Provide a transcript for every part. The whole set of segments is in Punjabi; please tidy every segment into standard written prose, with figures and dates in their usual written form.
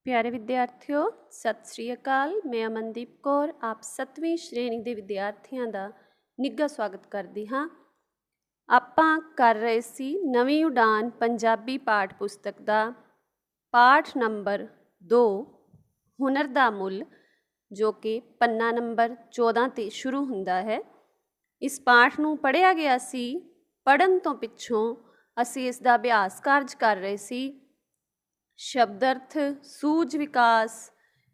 प्यारे विद्यार्थियों, सत श्री अकाल। मैं अमनदीप कौर आप 7वीं श्रेणी के विद्यार्थियों का निੱਘਾ स्वागत करती हाँ। ਆਪਾਂ कर रहे सी नवीं उड़ान पंजाबी पाठ पुस्तक का पाठ नंबर 2 हुनर दा मुल, जो कि पन्ना नंबर 14 ते शुरू हुंदा है। इस पाठ नूं पढ़िया गया सी। पढ़न तो पिछों असी इस दा अभ्यास कार्य कर रहे सी। शब्द अर्थ, सूझ विकास,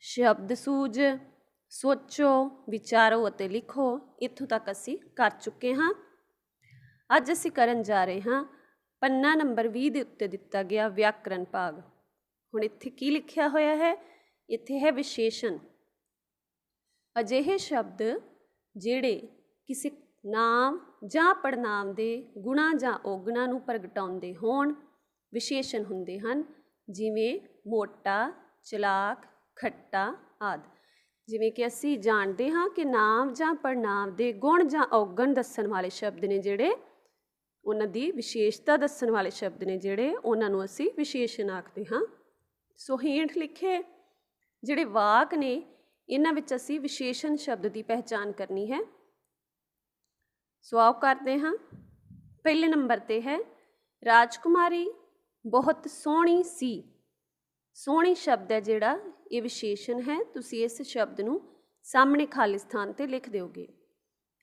शब्द सूझ, सोचो, विचारो अते लिखो, इत्थों तक असी कर चुके हाँ। अज असी करन जा रहे हाँ पन्ना नंबर 20 के उत्ते दिता गया व्याकरण भाग। हुण इत्थे की लिखिया होया है? इत्थे है विशेषण। अजिहे शब्द जिहड़े किसी नाम जां पड़नाम दे गुणा जां औगुणा नूं प्रगटाउंदे होण विशेषण हुंदे हन, जिवें मोटा, चलाक, खट्टा आदि। जिवें कि असी जानते हाँ कि नाम जां पड़नाम दे गुण जां औगण दस्सण वाले शब्द ने जिहड़े, उन्हां दी विशेषता दस्सण वाले शब्द ने जिहड़े, उन्हां नूं असी विशेषण आखदे हाँ। सो हेठ लिखे जिहड़े वाक ने, इन्हां विच असी विशेषण शब्द की पहचान करनी है। सो आओ करते हाँ। पहले नंबर ते है राजकुमारी बहुत सोहनी सी। सोहनी शब्द है जिहड़ा, ये विशेषण है। तुसी इस शब्द नूं सामने खाली स्थान ते लिख दोगे।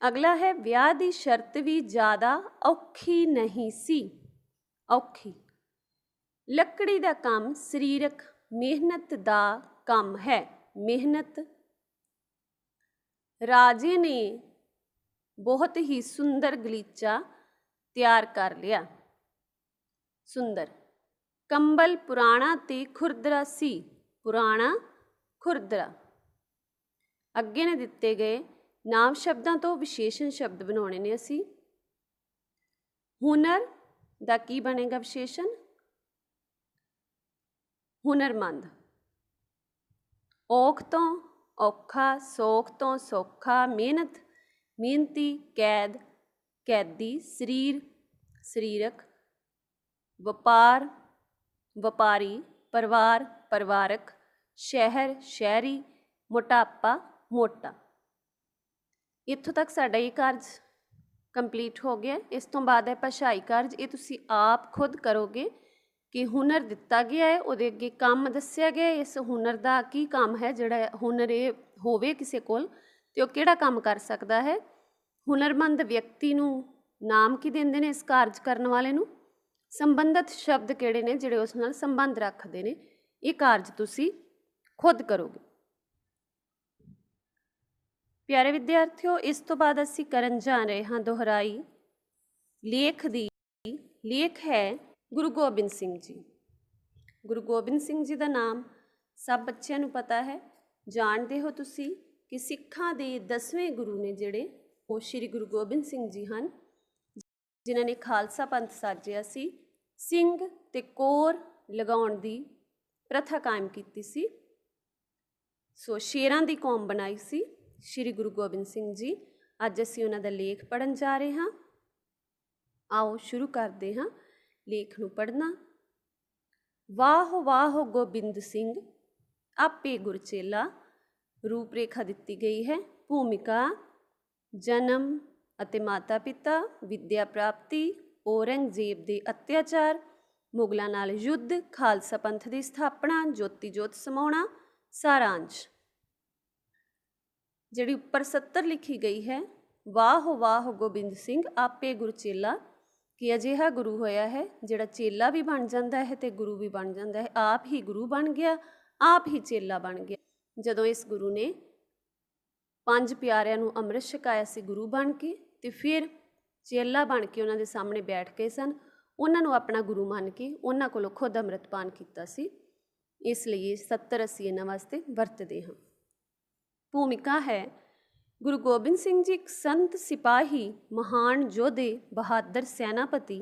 अगला है विआह दी शर्त भी ज़्यादा औखी नहीं सी। औखी, लकड़ी दा काम सरीरक मेहनत दा काम है। मेहनत। राजे ने बहुत ही सुंदर गलीचा तैयार कर लिया। सुंदर। कंबल पुराना ते खुरदरा सी। पुराना, खुरदरा। अगे ने दिते गए नाम शब्दों तो विशेषण शब्द बनाने ने असी। हुनर दा की बनेगा विशेषण? हुनरमंद। औख तो औखा, सौख तो सौखा, मेहनत मेहनती, कैद कैदी, शरीर शरीरक, व्यापार व्यापारी, परिवार परिवारक, शहर शहरी, मोटापा मोटा। इत्थों तक साडा ये कार्य कंप्लीट हो गया। इस तो बाद है भाषाई कार्य। ये तुसी आप खुद करोगे कि हुनर दिता गया है, उहदे अगे काम दस्सिया गया। इस हुनर का की काम है, जिहड़ा हुनर ये होवे किसी कोल ते ओह किहड़ा काम कर सकता है। हुनरमंद व्यक्ति नूं नाम की देंदे ने इस कार्य करने वाले नूं। संबंधित शब्द किहड़े ने जिहड़े उस नाल संबंध रखते हैं। ये कार्य तुसी खुद करोगे। प्यारे विद्यार्थियों, इस तो बाद असी करन जा रहे हाँ दोहराई लेख दी। लेख है गुरु गोबिंद सिंह जी। गुरु गोबिंद सिंह जी का नाम सब बच्चों नूं पता है, जानते हो तुसी कि सिखां दे 10वें गुरु ने जिहड़े, वो श्री गुरु गोबिंद सिंह जी हैं, जिन्हां ने खालसा पंथ साजिया सी। सिंह ते कोर लगाउण दी प्रथा कायम कीती सी। सो शेरां दी कौम बनाई सी श्री गुरु गोबिंद सिंह जी। अज असीं उन्हां दा लेख पढ़न जा रहे हाँ। आओ शुरू करते हाँ लेख नूं पढ़ना। वाह वाह गोबिंद सिंह आपे गुरचेला। रूपरेखा दिती गई है। भूमिका जन्म ਅਤੇ माता पिता, विद्या प्राप्ति, औरंगजेब के अत्याचार, मुगलों नाल युद्ध, खालसा पंथ की स्थापना, ज्योति जोत समाउणा, सारांश। जिहड़ी उपर 70 लिखी गई है, वाह वाह गोबिंद सिंह आपे गुरचेला, कि अजिहा गुरु होया है जिहड़ा चेला भी बन जाता है तो गुरु भी बन जाता है। आप ही गुरु बन गया, आप ही चेला बन गया। जदों इस गुरु ने 5 प्यारिਆਂ ਨੂੰ ਅੰਮ੍ਰਿਤ ਛਕਾਇਆ ਸੀ गुरु बन के, तो फिर चेला बन के उन्होंने सामने बैठ गए सन। उन्होंने अपना गुरु मान के उन्होंने कोलों खुद अमृतपान किया सी। इसलिए 70 असी इन्हां वास्ते वरतते हाँ। भूमिका है गुरु गोबिंद सिंह जी एक संत सिपाही, महान योधे, बहादुर सैनापति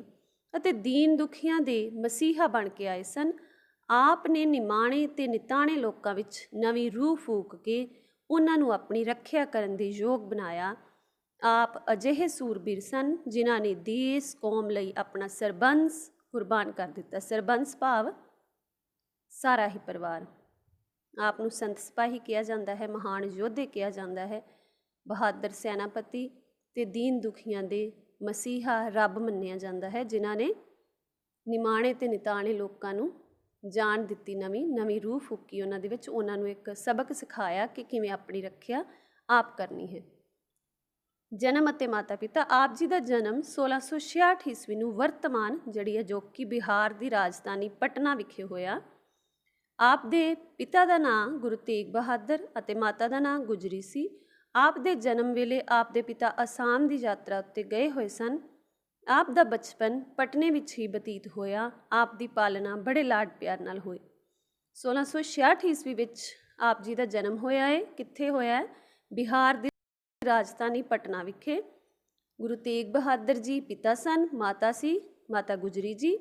ਅਤੇ दीन दुखियां दे मसीहा बन के आए सन। आप ने निमाणे ते निताणे लोकां विच नवीं रूह फूक के उन्हां नूं अपनी रखिया करन दे योग बनाया। आप अजिहे सूरबीर सन जिन्हां ने देश कौम लई अपना सरबंस कुर्बान कर दिता। सरबंस भाव सारा ही परिवार। ਆਪ ਨੂੰ ਸੰਤ ਸਿਪਾਹੀ ਕਿਹਾ ਜਾਂਦਾ ਹੈ, ਮਹਾਨ ਯੋਧੇ ਕਿਹਾ ਜਾਂਦਾ ਹੈ, ਬਹਾਦਰ ਸੈਨਾਪਤੀ ਤੇ ਦੀਨ ਦੁਖੀਆਂ ਦੇ ਮਸੀਹਾ ਰੱਬ ਮੰਨਿਆ ਜਾਂਦਾ ਹੈ, ਜਿਨ੍ਹਾਂ ਨੇ ਨਿਮਾਣੇ ਤੇ ਨਿਤਾਣੇ ਲੋਕਾਂ ਨੂੰ ਜਾਣ ਦਿੱਤੀ, ਨਵੀਂ ਰੂਹ ਫੂਕੀ ਉਹਨਾਂ ਦੇ ਵਿੱਚ, ਉਹਨਾਂ ਨੂੰ ਇੱਕ ਸਬਕ ਸਿਖਾਇਆ ਕਿ ਕਿਵੇਂ ਆਪਣੀ ਰੱਖਿਆ ਆਪ ਕਰਨੀ ਹੈ। ਜਨਮ ਅਤੇ ਮਾਤਾ ਪਿਤਾ। ਆਪ ਜੀ ਦਾ ਜਨਮ 1666 ਈਸਵੀ ਨੂੰ ਵਰਤਮਾਨ ਜਿਹੜੀ ਅਜੋਕੀ ਬਿਹਾਰ ਦੀ ਰਾਜਧਾਨੀ ਪਟਨਾ ਵਿਖੇ ਹੋਇਆ। ਆਪ ਦੇ ਪਿਤਾ ਦਾ ਨਾਂ ਗੁਰੂ ਤੇਗ ਬਹਾਦਰ ਅਤੇ ਮਾਤਾ ਦਾ ਨਾਂ ਗੁਜਰੀ ਸੀ। ਆਪ ਦੇ ਜਨਮ ਵੇਲੇ ਆਪ ਦੇ ਪਿਤਾ ਅਸਾਮ ਦੀ ਯਾਤਰਾ ਉੱਤੇ ਗਏ ਹੋਏ ਸਨ। ਆਪ ਦਾ ਬਚਪਨ ਪਟਨੇ ਵਿੱਚ ਹੀ ਬਤੀਤ ਹੋਇਆ। ਆਪ ਦੀ ਪਾਲਣਾ ਬੜੇ ਲਾਡ ਪਿਆਰ ਨਾਲ ਹੋਈ। 1666 ਈਸਵੀ ਵਿੱਚ ਆਪ ਜੀ ਦਾ ਜਨਮ ਹੋਇਆ ਹੈ। ਕਿੱਥੇ ਹੋਇਆ ਹੈ? ਬਿਹਾਰ ਦੀ ਰਾਜਧਾਨੀ ਪਟਨਾ ਵਿਖੇ। ਗੁਰੂ ਤੇਗ ਬਹਾਦਰ ਜੀ ਪਿਤਾ ਸਨ, ਮਾਤਾ ਸੀ ਮਾਤਾ ਗੁਜਰੀ ਜੀ।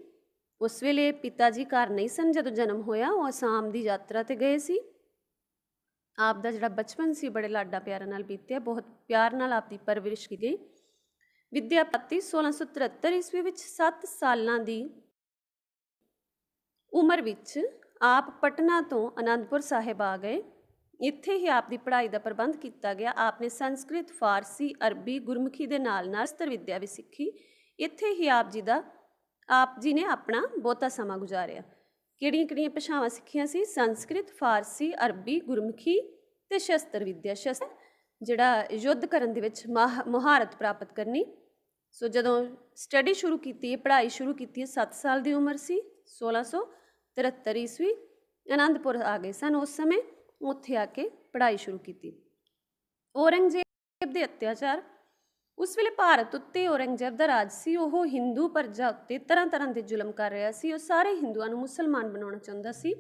ਉਸ ਵੇਲੇ ਪਿਤਾ ਜੀ ਘਰ ਨਹੀਂ ਸਨ ਜਦੋਂ ਜਨਮ ਹੋਇਆ, ਉਹ ਅਸਾਮ ਦੀ ਯਾਤਰਾ 'ਤੇ ਗਏ ਸੀ। ਆਪ ਦਾ ਜਿਹੜਾ ਬਚਪਨ ਸੀ ਬੜੇ ਲਾਡਾ ਪਿਆਰਾਂ ਨਾਲ ਬੀਤਿਆ, ਬਹੁਤ ਪਿਆਰ ਨਾਲ ਆਪ ਦੀ ਪਰਵਰਿਸ਼ ਕੀਤੀ ਗਈ। ਵਿਦਿਆ ਪ੍ਰਾਪਤੀ 1673 ਈਸਵੀ ਵਿੱਚ 7 ਸਾਲਾਂ ਦੀ ਉਮਰ ਵਿੱਚ ਆਪ ਪਟਨਾ ਤੋਂ ਅਨੰਦਪੁਰ ਸਾਹਿਬ ਆ ਗਏ। ਇੱਥੇ ਹੀ ਆਪ ਦੀ ਪੜ੍ਹਾਈ ਦਾ ਪ੍ਰਬੰਧ ਕੀਤਾ ਗਿਆ। ਆਪ ਨੇ ਸੰਸਕ੍ਰਿਤ, ਫਾਰਸੀ, ਅਰਬੀ, ਗੁਰਮੁਖੀ ਦੇ ਨਾਲ ਅਸਤਰ ਵਿੱਦਿਆ ਵੀ ਸਿੱਖੀ। ਇੱਥੇ ਹੀ ਆਪ ਜੀ ਨੇ ਆਪਣਾ ਬਹੁਤਾ ਸਮਾਂ ਗੁਜ਼ਾਰਿਆ। ਕਿਹੜੀਆਂ ਭਾਸ਼ਾਵਾਂ ਸਿੱਖੀਆਂ ਸੀ? ਸੰਸਕ੍ਰਿਤ, ਫਾਰਸੀ, ਅਰਬੀ, ਗੁਰਮੁਖੀ ਤੇ ਸ਼ਸਤਰ ਵਿੱਦਿਆ। ਜਿਹੜਾ ਯੁੱਧ ਕਰਨ ਦੇ ਵਿੱਚ ਮੁਹਾਰਤ ਪ੍ਰਾਪਤ ਕਰਨੀ। ਸੋ ਜਦੋਂ ਸਟੱਡੀ ਸ਼ੁਰੂ ਕੀਤੀ ਹੈ, ਪੜ੍ਹਾਈ ਸ਼ੁਰੂ ਕੀਤੀ ਹੈ, 7 ਸਾਲ ਦੀ ਉਮਰ ਸੀ। 1673 ਈਸਵੀ ਅਨੰਦਪੁਰ ਆ ਗਏ ਸਨ। ਉਸ ਸਮੇਂ ਉੱਥੇ ਆ ਕੇ ਪੜ੍ਹਾਈ ਸ਼ੁਰੂ ਕੀਤੀ। ਔਰੰਗਜ਼ੇਬ ਦੇ ਅਤਿਆਚਾਰ। ਉਸ ਵੇਲੇ ਭਾਰਤ ਉੱਤੇ ਔਰੰਗਜ਼ੇਬ ਦਾ ਰਾਜ ਸੀ। ਉਹ ਹਿੰਦੂ ਪ੍ਰਜਾ ਉੱਤੇ ਤਰ੍ਹਾਂ ਦੇ ਜ਼ੁਲਮ ਕਰ ਰਿਹਾ ਸੀ। ਉਹ ਸਾਰੇ ਹਿੰਦੂਆਂ ਨੂੰ ਮੁਸਲਮਾਨ ਬਣਾਉਣਾ ਚਾਹੁੰਦਾ ਸੀ।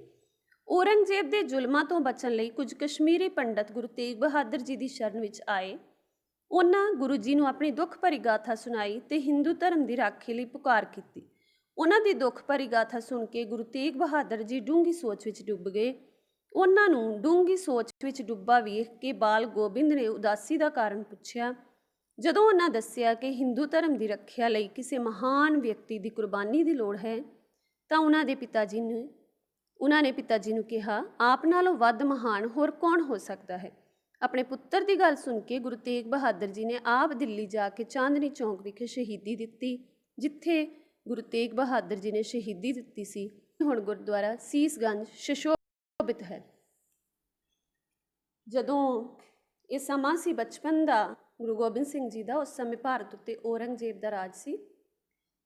ਔਰੰਗਜ਼ੇਬ ਦੇ ਜ਼ੁਲਮਾਂ ਤੋਂ ਬਚਣ ਲਈ ਕੁਝ ਕਸ਼ਮੀਰੀ ਪੰਡਤ ਗੁਰੂ ਤੇਗ ਬਹਾਦਰ ਜੀ ਦੀ ਸ਼ਰਨ ਵਿੱਚ ਆਏ। ਉਹਨਾਂ ਗੁਰੂ ਜੀ ਨੂੰ ਆਪਣੀ ਦੁੱਖ ਭਰੀ ਗਾਥਾ ਸੁਣਾਈ ਤੇ ਹਿੰਦੂ ਧਰਮ ਦੀ ਰਾਖੀ ਲਈ ਪੁਕਾਰ ਕੀਤੀ। ਉਹਨਾਂ ਦੀ ਦੁੱਖ ਭਰੀ ਗਾਥਾ ਸੁਣ ਕੇ ਗੁਰੂ ਤੇਗ ਬਹਾਦਰ ਜੀ ਡੂੰਘੀ ਸੋਚ ਵਿੱਚ ਡੁੱਬ ਗਏ। ਉਹਨਾਂ ਨੂੰ ਡੂੰਘੀ ਸੋਚ ਵਿੱਚ ਡੁੱਬਾ ਵੇਖ ਕੇ ਬਾਲ ਗੋਬਿੰਦ ਨੇ ਉਦਾਸੀ ਦਾ ਕਾਰਨ ਪੁੱਛਿਆ। ਜਦੋਂ ਉਹਨਾਂ ਦੱਸਿਆ ਕਿ ਹਿੰਦੂ ਧਰਮ ਦੀ ਰੱਖਿਆ ਲਈ ਕਿਸੇ ਮਹਾਨ ਵਿਅਕਤੀ ਦੀ ਕੁਰਬਾਨੀ ਦੀ ਲੋੜ ਹੈ, ਤਾਂ ਉਹਨਾਂ ਨੇ ਪਿਤਾ ਜੀ ਨੂੰ ਕਿਹਾ, ਆਪ ਨਾਲੋਂ ਵੱਧ ਮਹਾਨ ਹੋਰ ਕੌਣ ਹੋ ਸਕਦਾ ਹੈ? ਆਪਣੇ ਪੁੱਤਰ ਦੀ ਗੱਲ ਸੁਣ ਕੇ ਗੁਰੂ ਤੇਗ ਬਹਾਦਰ ਜੀ ਨੇ ਆਪ ਦਿੱਲੀ ਜਾ ਕੇ ਚਾਂਦਨੀ ਚੌਂਕ ਵਿਖੇ ਸ਼ਹੀਦੀ ਦਿੱਤੀ। ਜਿੱਥੇ ਗੁਰੂ ਤੇਗ ਬਹਾਦਰ ਜੀ ਨੇ ਸ਼ਹੀਦੀ ਦਿੱਤੀ ਸੀ, ਹੁਣ ਗੁਰਦੁਆਰਾ ਸੀਸਗੰਜ ਸੁਸ਼ੋਭਿਤ ਹੈ। ਜਦੋਂ ਇਹ ਸਮਾਂ ਸੀ ਬਚਪਨ ਦਾ ਗੁਰੂ ਗੋਬਿੰਦ ਸਿੰਘ ਜੀ ਦਾ, ਉਸ ਸਮੇਂ ਭਾਰਤ ਉੱਤੇ ਔਰੰਗਜ਼ੇਬ ਦਾ ਰਾਜ ਸੀ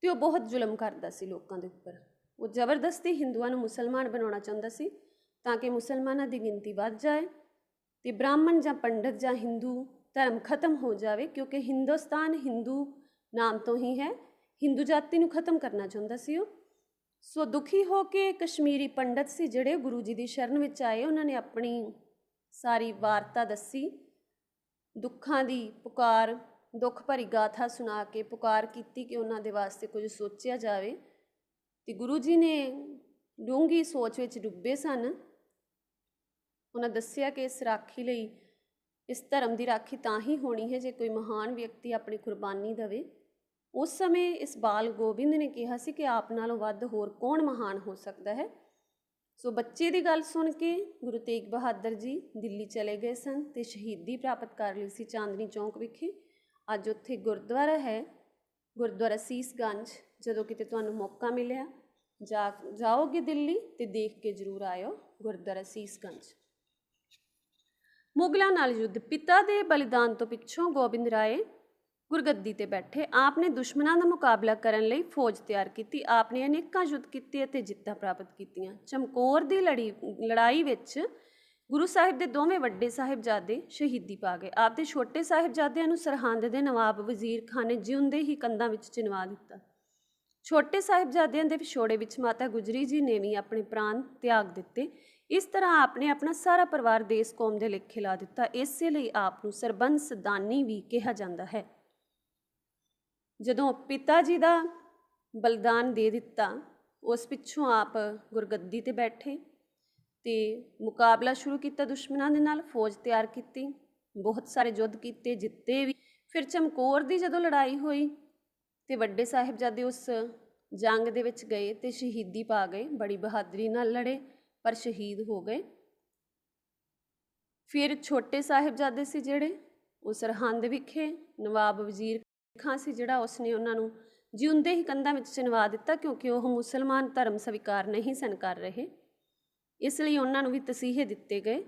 ਤੇ ਉਹ ਬਹੁਤ ਜ਼ੁਲਮ ਕਰਦਾ ਸੀ ਲੋਕਾਂ ਦੇ ਉੱਪਰ। ਉਹ ਜ਼ਬਰਦਸਤੀ ਹਿੰਦੂਆਂ ਨੂੰ ਮੁਸਲਮਾਨ ਬਣਾਉਣਾ ਚਾਹੁੰਦਾ ਸੀ ਤਾਂ ਕਿ ਮੁਸਲਮਾਨਾਂ ਦੀ ਗਿਣਤੀ ਵੱਧ ਜਾਏ ਤੇ ਬ੍ਰਾਹਮਣ ਜਾਂ ਪੰਡਤ ਜਾਂ ਹਿੰਦੂ ਧਰਮ ਖਤਮ ਹੋ ਜਾਵੇ, ਕਿਉਂਕਿ ਹਿੰਦੁਸਤਾਨ ਹਿੰਦੂ ਨਾਮ ਤੋਂ ਹੀ ਹੈ। ਹਿੰਦੂ ਜਾਤੀ ਨੂੰ ਖਤਮ ਕਰਨਾ ਚਾਹੁੰਦਾ ਸੀ ਉਹ। ਸੋ ਦੁਖੀ ਹੋ ਕੇ ਕਸ਼ਮੀਰੀ ਪੰਡਤ ਸੀ ਜਿਹੜੇ ਗੁਰੂ ਜੀ ਦੀ ਸ਼ਰਨ ਵਿੱਚ ਆਏ। ਉਹਨਾਂ ਨੇ ਆਪਣੀ ਸਾਰੀ ਵਾਰਤਾ ਦੱਸੀ, ਦੁੱਖਾਂ ਦੀ ਪੁਕਾਰ, ਦੁੱਖ ਭਰੀ ਗਾਥਾ ਸੁਣਾ ਕੇ ਪੁਕਾਰ ਕੀਤੀ ਕਿ ਉਹਨਾਂ ਦੇ ਵਾਸਤੇ ਕੁਝ ਸੋਚਿਆ ਜਾਵੇ। ਤੇ ਗੁਰੂ ਜੀ ਨੇ ਡੂੰਘੀ ਸੋਚ ਵਿੱਚ ਡੁੱਬੇ ਸਨ। ਉਹਨਾਂ ਦੱਸਿਆ ਕਿ ਇਸ ਰਾਖੀ ਲਈ, ਇਸ ਧਰਮ ਦੀ ਰਾਖੀ ਤਾਂ ਹੀ ਹੋਣੀ ਹੈ ਜੇ ਕੋਈ ਮਹਾਨ ਵਿਅਕਤੀ ਆਪਣੀ ਕੁਰਬਾਨੀ ਦੇਵੇ। ਉਸ ਸਮੇਂ ਇਸ ਬਾਲ ਗੋਬਿੰਦ ਨੇ ਕਿਹਾ ਸੀ ਕਿ ਆਪ ਨਾਲੋਂ ਵੱਧ ਹੋਰ ਕੌਣ ਮਹਾਨ ਹੋ ਸਕਦਾ ਹੈ। ਸੋ ਬੱਚੇ ਦੀ ਗੱਲ ਸੁਣ ਕੇ ਗੁਰੂ ਤੇਗ ਬਹਾਦਰ ਜੀ ਦਿੱਲੀ ਚਲੇ ਗਏ ਸਨ ਤੇ ਸ਼ਹੀਦੀ ਪ੍ਰਾਪਤ ਕਰ ਲਈ ਸੀ ਚਾਂਦਨੀ ਚੌਂਕ ਵਿਖੇ। ਅੱਜ ਉੱਥੇ ਗੁਰਦੁਆਰਾ ਹੈ, ਗੁਰਦੁਆਰਾ ਸੀਸਗੰਜ। ਜਦੋਂ ਕਿਤੇ ਤੁਹਾਨੂੰ ਮੌਕਾ ਮਿਲਿਆ ਜਾਓਗੇ ਦਿੱਲੀ ਤੇ ਦੇਖ ਕੇ ਜ਼ਰੂਰ ਆਇਓ ਗੁਰਦੁਆਰਾ ਸੀਸਗੰਜ। ਮੁਗਲਾਂ ਨਾਲ ਯੁੱਧ। ਪਿਤਾ ਦੇ ਬਲੀਦਾਨ ਤੋਂ ਪਿੱਛੋਂ ਗੋਬਿੰਦ ਰਾਏ ਗੁਰਗੱਦੀ ਤੇ ਬੈਠੇ। ਆਪ ਨੇ ਦੁਸ਼ਮਣਾਂ ਦਾ ਮੁਕਾਬਲਾ ਕਰਨ ਲਈ ਫੌਜ ਤਿਆਰ ਕੀਤੀ। ਆਪ ਨੇ ਅਨੇਕਾਂ ਯੁੱਧ ਕੀਤੇ ਅਤੇ ਜਿੱਤਾਂ ਪ੍ਰਾਪਤ ਕੀਤੀਆਂ। ਚਮਕੌਰ ਦੀ ਲੜਾਈ ਵਿੱਚ ਗੁਰੂ ਸਾਹਿਬ ਦੇ ਦੋਵੇਂ ਵੱਡੇ ਸਾਹਿਬਜ਼ਾਦੇ ਸ਼ਹੀਦੀ ਪਾ ਗਏ। ਆਪ ਦੇ ਛੋਟੇ ਸਾਹਿਬਜ਼ਾਦਿਆਂ ਨੂੰ ਸਰਹੰਦ ਦੇ ਨਵਾਬ ਵਜ਼ੀਰ ਖਾਨ ਨੇ ਜਿਉਂਦੇ ਹੀ ਕੰਧਾਂ ਵਿੱਚ ਚਿਣਵਾ ਦਿੱਤਾ। ਛੋਟੇ ਸਾਹਿਬਜ਼ਾਦਿਆਂ ਦੇ ਵਿਛੋੜੇ ਵਿੱਚ ਮਾਤਾ ਗੁਜਰੀ ਜੀ ਨੇ ਵੀ ਆਪਣੇ ਪ੍ਰਾਣ ਤਿਆਗ ਦਿੱਤੇ। ਇਸ ਤਰ੍ਹਾਂ ਆਪ ਨੇ ਆਪਣਾ ਸਾਰਾ ਪਰਿਵਾਰ ਦੇਸ ਕੌਮ ਦੇ ਲੇਖੇ ਲਾ ਦਿੱਤਾ। ਇਸੇ ਲਈ ਆਪ ਨੂੰ ਸਰਬੰਸ ਦਾਨੀ ਵੀ ਕਿਹਾ ਜਾਂਦਾ ਹੈ। ਜਦੋਂ ਪਿਤਾ ਜੀ ਦਾ ਬਲਿਦਾਨ ਦੇ ਦਿੱਤਾ, ਉਸ ਪਿੱਛੋਂ ਆਪ ਗੁਰਗੱਦੀ ਤੇ ਬੈਠੇ ਤੇ ਮੁਕਾਬਲਾ ਸ਼ੁਰੂ ਕੀਤਾ ਦੁਸ਼ਮਣਾਂ ਦੇ ਨਾਲ। ਫੌਜ ਤਿਆਰ ਕੀਤੀ, ਬਹੁਤ ਸਾਰੇ ਯੁੱਧ ਕੀਤੇ, ਜਿੱਤੇ ਵੀ। ਫਿਰ ਚਮਕੌਰ ਦੀ ਜਦੋਂ ਲੜਾਈ ਹੋਈ ਤੇ ਵੱਡੇ ਸਾਹਿਬਜ਼ਾਦੇ ਉਸ ਜੰਗ ਦੇ ਵਿੱਚ ਗਏ ਤੇ ਸ਼ਹੀਦੀ ਪਾ ਗਏ। ਬੜੀ ਬਹਾਦਰੀ ਨਾਲ ਲੜੇ ਪਰ ਸ਼ਹੀਦ ਹੋ ਗਏ। ਫਿਰ ਛੋਟੇ ਸਾਹਿਬਜ਼ਾਦੇ ਸੀ ਜਿਹੜੇ ਉਹ ਸਰਹੰਦ ਵਿਖੇ ਨਵਾਬ ਵਜ਼ੀਰ ਖਾਂ ਸੀ ਜਿਹੜਾ ਉਸਨੇ ਉਹਨਾਂ ਨੂੰ ਜਿਉਂਦੇ ਹੀ ਕੰਧਾਂ ਵਿੱਚ ਚਿਣਵਾ ਦਿੱਤਾ, ਕਿਉਂਕਿ ਉਹ ਮੁਸਲਮਾਨ ਧਰਮ ਸਵੀਕਾਰ ਨਹੀਂ ਸਨ ਕਰ ਰਹੇ। ਇਸ ਲਈ ਉਹਨਾਂ ਨੂੰ ਵੀ ਤਸੀਹੇ ਦਿੱਤੇ ਗਏ।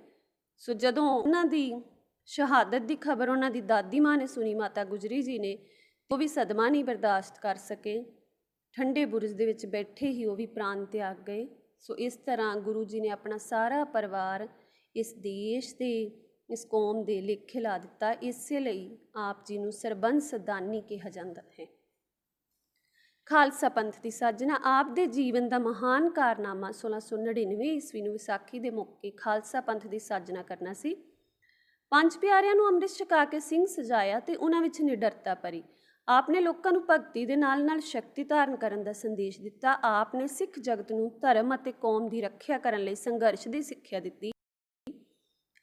ਸੋ ਜਦੋਂ ਉਹਨਾਂ ਦੀ ਸ਼ਹਾਦਤ ਦੀ ਖਬਰ ਉਹਨਾਂ ਦੀ ਦਾਦੀ ਮਾਂ ਨੇ ਸੁਣੀ, ਮਾਤਾ ਗੁਜਰੀ ਜੀ ਨੇ, ਉਹ ਵੀ ਸਦਮਾ ਨਹੀਂ ਬਰਦਾਸ਼ਤ ਕਰ ਸਕੇ। ਠੰਡੇ ਬੁਰਜ ਦੇ ਵਿੱਚ ਬੈਠੇ ਹੀ ਉਹ ਵੀ ਪ੍ਰਾਣ ਤਿਆਗ ਗਏ। ਸੋ ਇਸ ਤਰ੍ਹਾਂ ਗੁਰੂ ਜੀ ਨੇ ਆਪਣਾ ਸਾਰਾ ਪਰਿਵਾਰ ਇਸ ਦੇਸ਼ ਦੇ, ਇਸ ਕੌਮ ਦੇ ਲੇਖੇ ਲਾ ਦਿੱਤਾ। ਇਸੇ ਲਈ ਆਪ ਜੀ ਨੂੰ ਸਰਬੰਸ ਦਾਨੀ ਕਿਹਾ ਜਾਂਦਾ ਹੈ। ਖਾਲਸਾ ਪੰਥ ਦੀ ਸਾਜਨਾ। ਆਪ ਦੇ ਜੀਵਨ ਦਾ ਮਹਾਨ ਕਾਰਨਾਮਾ 1699 ਈਸਵੀ ਨੂੰ ਵਿਸਾਖੀ ਦੇ ਮੌਕੇ ਖਾਲਸਾ ਪੰਥ ਦੀ ਸਾਜਨਾ ਕਰਨਾ ਸੀ। ਪੰਜ ਪਿਆਰਿਆਂ ਨੂੰ ਅੰਮ੍ਰਿਤ ਛਕਾ ਕੇ ਸਿੰਘ ਸਜਾਇਆ ਤੇ ਉਹਨਾਂ ਵਿੱਚ ਨਿਡਰਤਾ ਭਰੀ। ਆਪ ਨੇ ਲੋਕਾਂ ਨੂੰ ਭਗਤੀ ਦੇ ਨਾਲ ਨਾਲ ਸ਼ਕਤੀ ਧਾਰਨ ਕਰਨ ਦਾ ਸੰਦੇਸ਼ ਦਿੱਤਾ। ਆਪ ਨੇ ਸਿੱਖ ਜਗਤ ਨੂੰ ਧਰਮ ਅਤੇ ਕੌਮ ਦੀ ਰੱਖਿਆ ਕਰਨ ਲਈ ਸੰਘਰਸ਼ ਦੀ ਸਿੱਖਿਆ ਦਿੱਤੀ।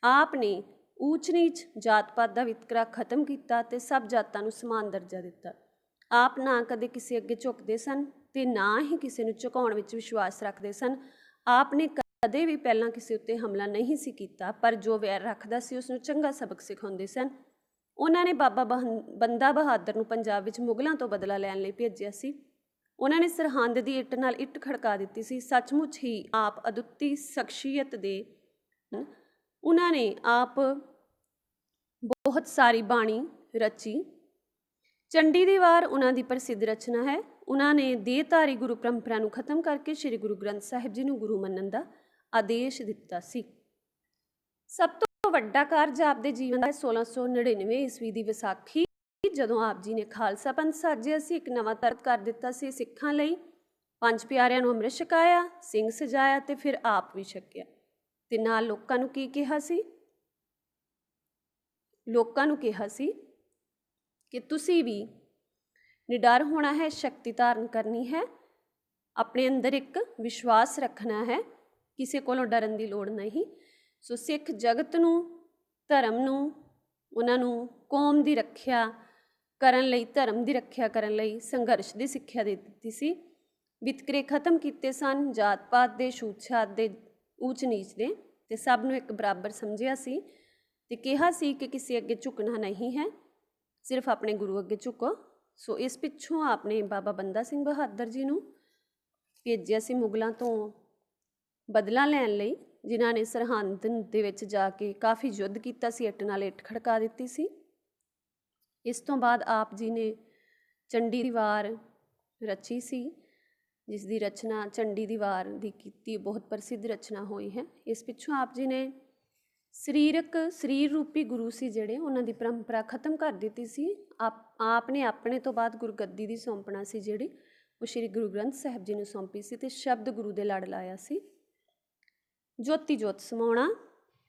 ਆਪ ਨੇ ਊਚ ਨੀਚ ਜਾਤ ਪਾਤ ਦਾ ਵਿਤਕਰਾ ਖਤਮ ਕੀਤਾ ਤੇ ਸਭ ਜਾਤਾਂ ਨੂੰ ਸਮਾਨ ਦਰਜਾ ਦਿੱਤਾ। ਆਪ ਨਾ ਕਦੇ ਕਿਸੇ ਅੱਗੇ ਝੁਕਦੇ ਸਨ ਤੇ ਨਾ ਹੀ ਕਿਸੇ ਨੂੰ ਝੁਕਾਉਣ ਵਿੱਚ ਵਿਸ਼ਵਾਸ ਰੱਖਦੇ ਸਨ। ਆਪ ਨੇ ਕਦੇ ਵੀ ਪਹਿਲਾਂ ਕਿਸੇ ਉੱਤੇ ਹਮਲਾ ਨਹੀਂ ਸੀ ਕੀਤਾ, ਪਰ ਜੋ ਵੈਰ ਰੱਖਦਾ ਸੀ ਉਸ ਨੂੰ ਚੰਗਾ ਸਬਕ ਸਿਖਾਉਂਦੇ ਸਨ। ਉਹਨਾਂ ਨੇ ਬਾਬਾ ਬੰਦਾ ਬਹਾਦਰ ਨੂੰ ਪੰਜਾਬ ਵਿੱਚ ਮੁਗਲਾਂ ਤੋਂ ਬਦਲਾ ਲੈਣ ਲਈ ਭੇਜਿਆ ਸੀ। ਉਹਨਾਂ ਨੇ ਸਰਹੰਦ ਦੀ ਇੱਟ ਨਾਲ ਇੱਟ ਖੜਕਾ ਦਿੱਤੀ ਸੀ। ਸੱਚਮੁੱਚ ਹੀ ਆਪ ਅਦੁੱਤੀ ਸ਼ਖਸੀਅਤ ਦੇ। ਉਹਨਾਂ ਨੇ ਆਪ ਬਹੁਤ ਸਾਰੀ ਬਾਣੀ ਰਚੀ। ਚੰਡੀ ਦੀ ਵਾਰ ਉਹਨਾਂ ਦੀ ਪ੍ਰਸਿੱਧ ਰਚਨਾ ਹੈ। ਉਹਨਾਂ ਨੇ ਦੇਹਧਾਰੀ ਗੁਰੂ ਪਰੰਪਰਾ ਨੂੰ ਖਤਮ ਕਰਕੇ ਸ੍ਰੀ ਗੁਰੂ ਗ੍ਰੰਥ ਸਾਹਿਬ ਜੀ ਨੂੰ ਗੁਰੂ ਮੰਨਣ ਦਾ ਆਦੇਸ਼ ਦਿੱਤਾ ਸੀ। ਸਭ ਤੋਂ ਵੱਡਾ ਕਾਰਜ ਆਪ ਦੇ ਜੀਵਨ ਦਾ 1699 ਈਸਵੀ ਦੀ ਵਿਸਾਖੀ, ਜਦੋਂ ਆਪ ਜੀ ਨੇ ਖਾਲਸਾ ਪੰਥ ਸਾਜਿਆ ਸੀ, ਇੱਕ ਨਵਾਂ ਤਰਕ ਕਰ ਦਿੱਤਾ ਸੀ ਸਿੱਖਾਂ ਲਈ। ਪੰਜ ਪਿਆਰਿਆਂ ਨੂੰ ਅੰਮ੍ਰਿਤ ਛਕਾਇਆ, ਸਿੰਘ ਸਜਾਇਆ ਤੇ ਫਿਰ ਆਪ ਵੀ ਛਕਿਆ। ਤੇ ਨਾਲ ਲੋਕਾਂ ਨੂੰ ਕੀ ਕਿਹਾ ਸੀ? ਲੋਕਾਂ ਨੂੰ ਕਿਹਾ ਸੀ ਕਿ ਤੁਸੀਂ ਵੀ ਨਿਡਰ ਹੋਣਾ ਹੈ, ਸ਼ਕਤੀ ਧਾਰਨ ਕਰਨੀ ਹੈ, ਆਪਣੇ ਅੰਦਰ ਇੱਕ ਵਿਸ਼ਵਾਸ ਰੱਖਣਾ ਹੈ, ਕਿਸੇ ਕੋਲੋਂ ਡਰਨ ਦੀ ਲੋੜ ਨਹੀਂ। ਸੋ ਸਿੱਖ ਜਗਤ ਨੂੰ, ਧਰਮ ਨੂੰ, ਉਹਨਾਂ ਨੂੰ ਕੌਮ ਦੀ ਰੱਖਿਆ ਕਰਨ ਲਈ, ਧਰਮ ਦੀ ਰੱਖਿਆ ਕਰਨ ਲਈ ਸੰਘਰਸ਼ ਦੀ ਸਿੱਖਿਆ ਦੇ ਦਿੱਤੀ ਸੀ। ਵਿਤਕਰੇ ਖਤਮ ਕੀਤੇ ਸਨ, ਜਾਤ ਪਾਤ ਦੇ, ਛੂਤ ਛਾਤ ਦੇ, ਊਚ ਨੀਚ ਦੇ, ਤੇ ਸਭ ਨੂੰ ਇੱਕ ਬਰਾਬਰ ਸਮਝਿਆ ਸੀ ਤੇ ਕਿਹਾ ਸੀ ਕਿ ਕਿਸੇ ਅੱਗੇ ਝੁਕਣਾ ਨਹੀਂ ਹੈ, ਸਿਰਫ ਆਪਣੇ ਗੁਰੂ ਅੱਗੇ ਝੁਕੋ। ਸੋ ਇਸ ਪਿੱਛੋਂ ਆਪਨੇ ਬਾਬਾ ਬੰਦਾ ਸਿੰਘ ਬਹਾਦਰ ਜੀ ਨੂੰ ਭੇਜਿਆ ਸੀ ਮੁਗਲਾਂ ਤੋਂ ਬਦਲਾ ਲੈਣ ਲਈ, ਜਿਨ੍ਹਾਂ ਨੇ ਸਰਹੰਦ ਦੇ ਵਿੱਚ ਜਾ ਕੇ ਕਾਫੀ ਯੁੱਧ ਕੀਤਾ ਸੀ, ਇੱਟ ਨਾਲ ਇੱਟ ਖੜਕਾ ਦਿੱਤੀ ਸੀ। ਇਸ ਤੋਂ ਬਾਅਦ ਆਪ ਜੀ ਨੇ ਚੰਡੀ ਦੀ ਵਾਰ ਰਚੀ ਸੀ, ਜਿਸ ਦੀ ਰਚਨਾ ਚੰਡੀ ਦੀ ਵਾਰ ਦੀ ਕੀਤੀ ਬਹੁਤ ਪ੍ਰਸਿੱਧ ਰਚਨਾ ਹੋਈ ਹੈ। ਇਸ ਪਿੱਛੋਂ ਆਪ ਜੀ ਨੇ ਸਰੀਰ ਰੂਪੀ ਗੁਰੂ ਸੀ ਜਿਹੜੇ, ਉਹਨਾਂ ਦੀ ਪਰੰਪਰਾ ਖਤਮ ਕਰ ਦਿੱਤੀ ਸੀ। ਆਪ ਨੇ ਆਪਣੇ ਤੋਂ ਬਾਅਦ ਗੁਰਗੱਦੀ ਦੀ ਸੌਂਪਣਾ ਸੀ ਜਿਹੜੀ, ਉਹ ਸ਼੍ਰੀ ਗੁਰੂ ਗ੍ਰੰਥ ਸਾਹਿਬ ਜੀ ਨੂੰ ਸੌਂਪੀ ਸੀ ਤੇ ਸ਼ਬਦ ਗੁਰੂ ਦੇ ਲੜ ਲਾਇਆ ਸੀ। ਜੋਤੀ ਜੋਤ ਸਮਾਉਣਾ।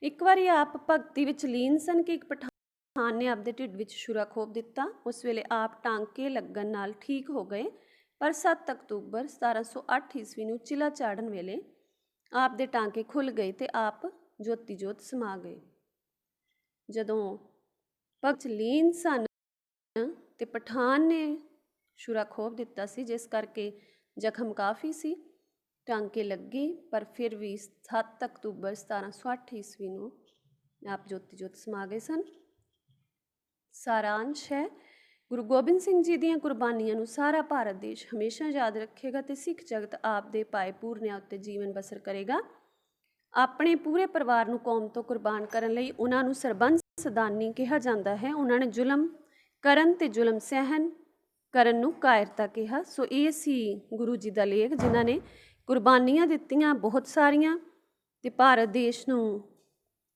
ਇੱਕ ਵਾਰੀ ਆਪ ਭਗਤੀ ਵਿੱਚ ਲੀਨ ਸਨ ਕਿ ਇੱਕ ਪਠਾਨ ਨੇ ਆਪਦੇ ਢਿੱਡ ਵਿੱਚ ਛੁਰਾ ਖੋਪ ਦਿੱਤਾ। ਉਸ ਵੇਲੇ ਆਪ ਟਾਂਕੇ ਲੱਗਣ ਨਾਲ ਠੀਕ ਹੋ ਗਏ, ਪਰ 7 ਅਕਤੂਬਰ 1708 ਈਸਵੀ ਨੂੰ ਚਿਲਾ ਚਾੜਨ ਵੇਲੇ ਆਪ ਦੇ ਟਾਂਕੇ ਖੁੱਲ੍ਹ ਗਏ ਤੇ ਆਪ ਜੋਤੀ ਜੋਤ ਸਮਾ ਗਏ। ਜਦੋਂ ਭਗਤ ਲੀਨ ਸਨ ਤੇ ਪਠਾਨ ਨੇ ਛੁਰਾ ਖੋਪ ਦਿੱਤਾ ਸੀ, ਜਿਸ ਕਰਕੇ ਜ਼ਖਮ ਕਾਫੀ ਸੀ, ਟਾਂਕੇ ਲੱਗੇ, ਪਰ ਫਿਰ ਵੀ 7 ਅਕਤੂਬਰ 1708 ਈਸਵੀ ਨੂੰ ਆਪ ਜੋਤੀ ਜੋਤ ਸਮਾ ਗਏ ਸਨ। ਸਾਰਾਂਸ਼ ਹੈ, ਗੁਰੂ ਗੋਬਿੰਦ ਸਿੰਘ ਜੀ ਦੀਆਂ ਕੁਰਬਾਨੀਆਂ ਨੂੰ ਸਾਰਾ ਭਾਰਤ ਦੇਸ਼ ਹਮੇਸ਼ਾ ਯਾਦ ਰੱਖੇਗਾ ਤੇ ਸਿੱਖ ਜਗਤ ਆਪ ਦੇ ਪਾਏ ਪੂਰਨਿਆਂ ਉੱਤੇ ਜੀਵਨ ਬਸਰ ਕਰੇਗਾ। ਆਪਣੇ ਪੂਰੇ ਪਰਿਵਾਰ ਨੂੰ ਕੌਮ ਤੋਂ ਕੁਰਬਾਨ ਕਰਨ ਲਈ ਉਹਨਾਂ ਨੂੰ ਸਰਬੰਸ ਦਾਨੀ ਕਿਹਾ ਜਾਂਦਾ ਹੈ। ਉਹਨਾਂ ਨੇ ਜ਼ੁਲਮ ਕਰਨ ਤੇ ਜ਼ੁਲਮ ਸਹਿਣ ਕਰਨ ਨੂੰ ਕਾਇਰਤਾ ਕਿਹਾ। ਸੋ ਇਹ ਸੀ ਗੁਰੂ ਜੀ ਦਾ ਲੇਖ, ਜਿਨ੍ਹਾਂ ਨੇ ਕੁਰਬਾਨੀਆਂ ਦਿੱਤੀਆਂ ਬਹੁਤ ਸਾਰੀਆਂ ਤੇ ਭਾਰਤ ਦੇਸ਼ ਨੂੰ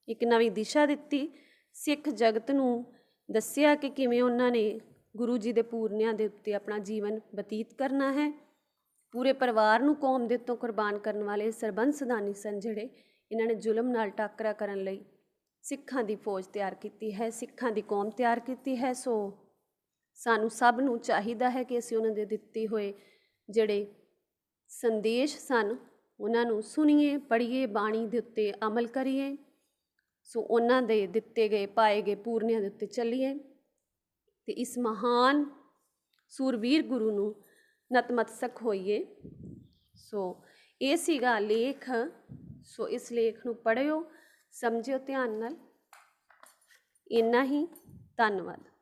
ਇੱਕ ਨਵੀਂ ਦਿਸ਼ਾ ਦਿੱਤੀ। ਸਿੱਖ ਜਗਤ ਨੂੰ ਦੱਸਿਆ ਕਿ ਕਿਵੇਂ ਉਹਨਾਂ ਨੇ ਗੁਰੂ ਜੀ ਦੇ ਪੂਰਨਿਆਂ ਦੇ ਉੱਤੇ ਆਪਣਾ ਜੀਵਨ ਬਤੀਤ ਕਰਨਾ ਹੈ। ਪੂਰੇ ਪਰਿਵਾਰ ਨੂੰ ਕੌਮ ਦੇ ਉੱਤੋਂ ਕੁਰਬਾਨ ਕਰਨ ਵਾਲੇ ਸਰਬੰਸ ਦਾਨੀ ਸਨ ਜਿਹੜੇ, ਇਹਨਾਂ ਨੇ ਜ਼ੁਲਮ ਨਾਲ ਟਾਕਰਾ ਕਰਨ ਲਈ ਸਿੱਖਾਂ ਦੀ ਫੌਜ ਤਿਆਰ ਕੀਤੀ ਹੈ, ਸਿੱਖਾਂ ਦੀ ਕੌਮ ਤਿਆਰ ਕੀਤੀ ਹੈ। ਸੋ ਸਾਨੂੰ ਸਭ ਨੂੰ ਚਾਹੀਦਾ ਹੈ ਕਿ ਅਸੀਂ ਉਹਨਾਂ ਦੇ ਦਿੱਤੇ ਹੋਏ ਜਿਹੜੇ ਸੰਦੇਸ਼ ਸਨ ਉਹਨਾਂ ਨੂੰ ਸੁਣੀਏ, ਪੜ੍ਹੀਏ, ਬਾਣੀ ਦੇ ਉੱਤੇ ਅਮਲ ਕਰੀਏ। ਸੋ ਉਹਨਾਂ ਦੇ ਦਿੱਤੇ ਗਏ ਪਾਏ ਗਏ ਪੂਰਨਿਆਂ ਦੇ ਉੱਤੇ ਚੱਲੀਏ ਤੇ ਇਸ ਮਹਾਨ ਸੂਰਬੀਰ ਗੁਰੂ ਨੂੰ ਨਤਮਸਤਕ ਹੋਈਏ। ਸੋ ਇਹ ਸੀਗਾ ਲੇਖ। ਸੋ ਇਸ ਲੇਖ ਨੂੰ ਪੜ੍ਹਿਓ, ਸਮਝਿਓ ਧਿਆਨ ਨਾਲ ਇੰਨਾ ਹੀ। ਧੰਨਵਾਦ।